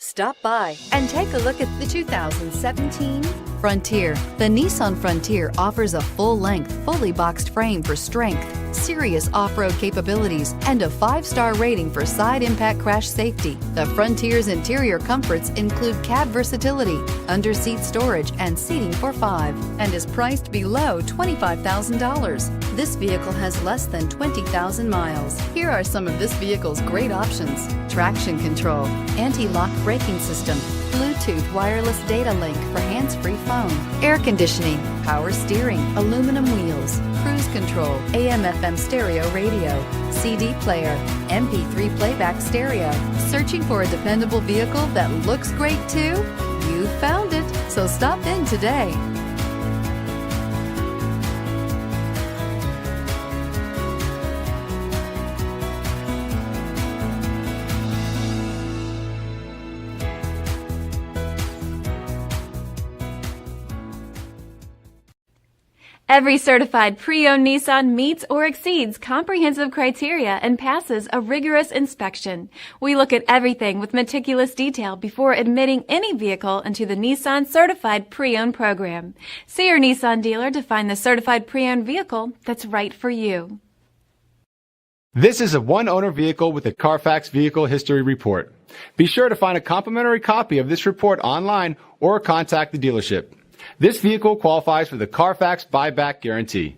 Stop by and take a look at the 2017 Frontier. The Nissan Frontier offers a full-length, fully boxed frame for strength, serious off-road capabilities, and a 5-star rating for side impact crash safety. The Frontier's interior comforts include cab versatility, under-seat storage, and seating for 5, and is priced below $25,000. This vehicle has less than 20,000 miles. Here are some of this vehicle's great options: traction control, anti-lock braking system, Bluetooth wireless data link for hands-free phone, air conditioning, power steering, aluminum wheels, cruise control, AM/FM stereo radio, CD player, MP3 playback stereo. Searching for a dependable vehicle that looks great too? You found it, so stop in today. Every certified pre-owned Nissan meets or exceeds comprehensive criteria and passes a rigorous inspection. We look at everything with meticulous detail before admitting any vehicle into the Nissan Certified Pre-Owned program. See your Nissan dealer to find the certified pre-owned vehicle that's right for you. This is a one-owner vehicle with a Carfax Vehicle History Report. Be sure to find a complimentary copy of this report online or contact the dealership. This vehicle qualifies for the Carfax Buyback Guarantee.